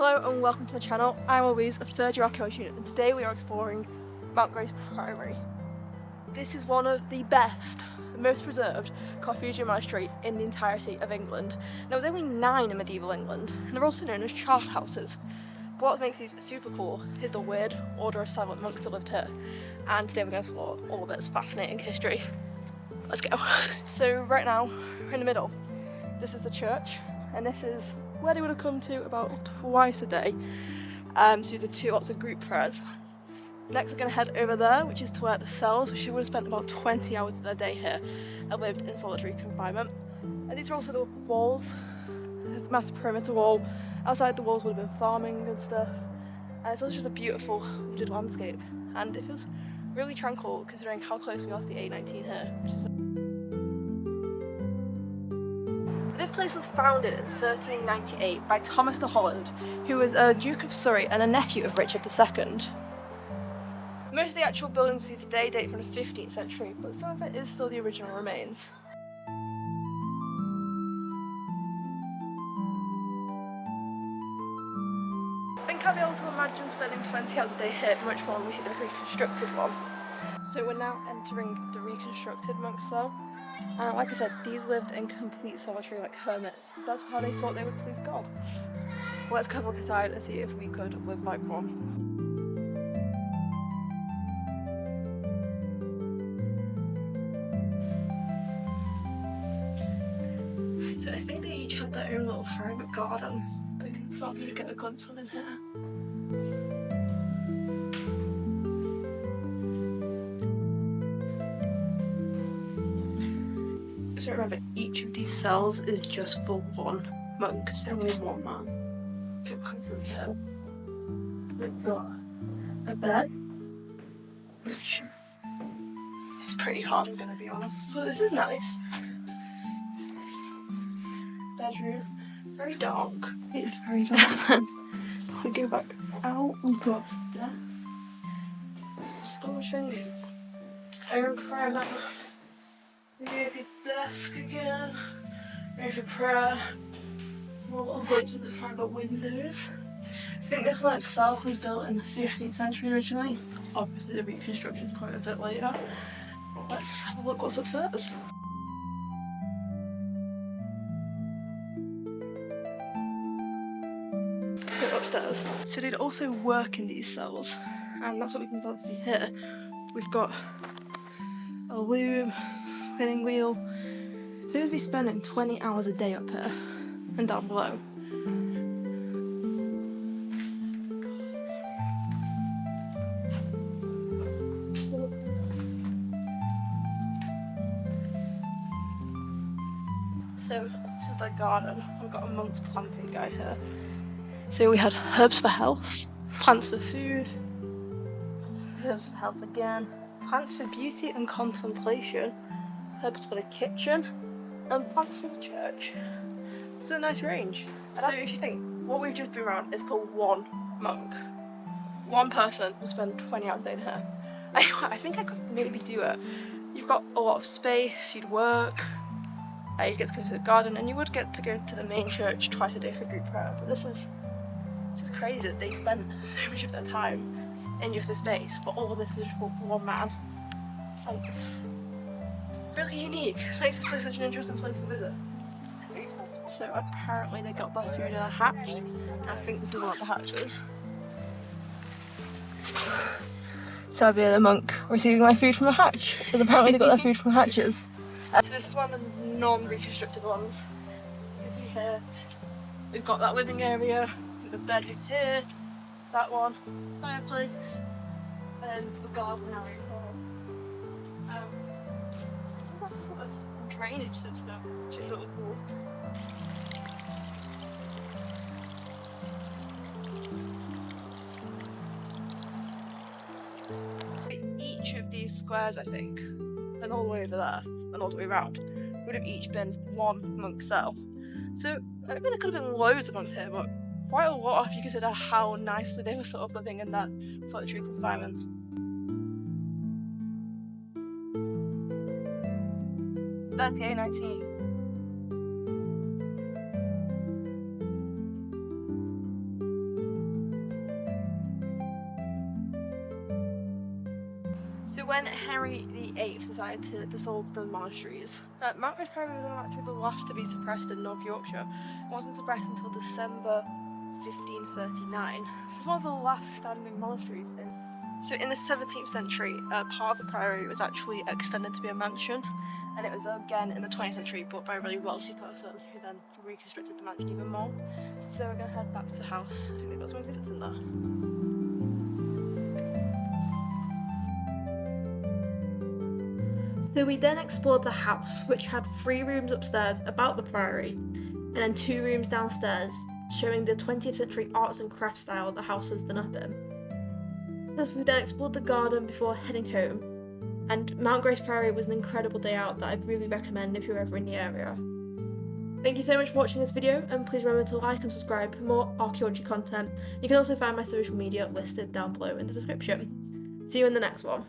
Hello and welcome to my channel. I'm Louise, a third year archaeology student, and today we are exploring Mount Grace Priory. This is one of the best and most preserved Carthusian monastery in the entirety of England. Now, there's only 9 in medieval England, and they're also known as charter houses. But what makes these super cool is the weird order of silent monks that lived here, and today we're going to explore all of its fascinating history. Let's go. So right now, we're in the middle. This is the church, and this is where they would have come to about twice a day to do the 2 lots of group prayers. Next we're going to head over there, which is to where the cells, which would have spent about 20 hours of their day here and lived in solitary confinement. And these are also the walls. There's a massive perimeter wall. Outside the walls would have been farming and stuff. And it's also just a beautiful wooded landscape. And it feels really tranquil considering how close we are to the A19 here. This place was founded in 1398 by Thomas de Holland, who was a Duke of Surrey and a nephew of Richard II. Most of the actual buildings we see today date from the 15th century, but some of it is still the original remains. I think I'll be able to imagine spending 20 hours a day here much more when we see the reconstructed one. So we're now entering the reconstructed monk cell. And like I said, these lived in complete solitary like hermits, so that's how they thought they would please God. Well, let's go look inside and see if we could live like one. So I think they each had their own little private garden, but I can start to get a glimpse of in here. So remember, each of these cells is just for one monk, so only one man. So come through here. We've got a bed, which is pretty hard, I'm gonna be honest, but this is nice. Bedroom, very dark. It is very dark. We go back out, we've got stairs. Astonishing. Iron prayer mat. Maybe desk again. Ready for prayer. More little bits at the front of windows. I think this one itself was built in the 15th century originally. Obviously the reconstruction's quite a bit later. Let's have a look what's upstairs. So upstairs. So they'd also work in these cells, and that's what we can start to see here. We've got a loom, spinning wheel. So they would be spending 20 hours a day up here and down below. So this is the garden. We've got a monk's planting guide here. So we had herbs for health, plants for food, herbs for health again, plants for beauty and contemplation, herbs for the kitchen, and plants for the church. So a nice range. So if you think, what we've just been around is for one monk. One person would spend 20 hours a day here. I think I could maybe do it. You've got a lot of space, you'd work, you'd get to go to the garden, and you would get to go to the main church twice a day for group prayer. But this is crazy that they spent so much of their time in just this space, but all of this was for one man. Like, really unique. This makes this place such an interesting place to visit. So apparently they got their food in a hatch. I think this is one of the hatches. So I'd be the monk receiving my food from a hatch, because apparently they got their food from hatches. So this is one of the non-reconstructed ones. Here. We've got that living area. The bed is here, that one, fireplace, and the garden area. Drainage system, which is really cool. Each of these squares, I think, and all the way over there, and all the way around, would have each been one monk cell. So I mean, there could have been loads of monks here, but quite a lot if you consider how nicely they were sort of living in that solitary confinement. That's the A19. So when Henry VIII decided to dissolve the monasteries, Mount Grace Priory was actually the last to be suppressed in North Yorkshire. It wasn't suppressed until December 1539. This is one of the last standing monasteries in. So in the 17th century, part of the priory was actually extended to be a mansion, and it was again in the 20th century but by a really wealthy person who then reconstructed the mansion even more. So we're going to head back to the house. I think they've got some exhibits in there. So we then explored the house, which had 3 rooms upstairs about the priory, and then 2 rooms downstairs, showing the 20th century arts and crafts style the house was done up in. As we then explored the garden before heading home, and Mount Grace Priory was an incredible day out that I'd really recommend if you're ever in the area. Thank you so much for watching this video, and please remember to like and subscribe for more archaeology content. You can also find my social media listed down below in the description. See you in the next one.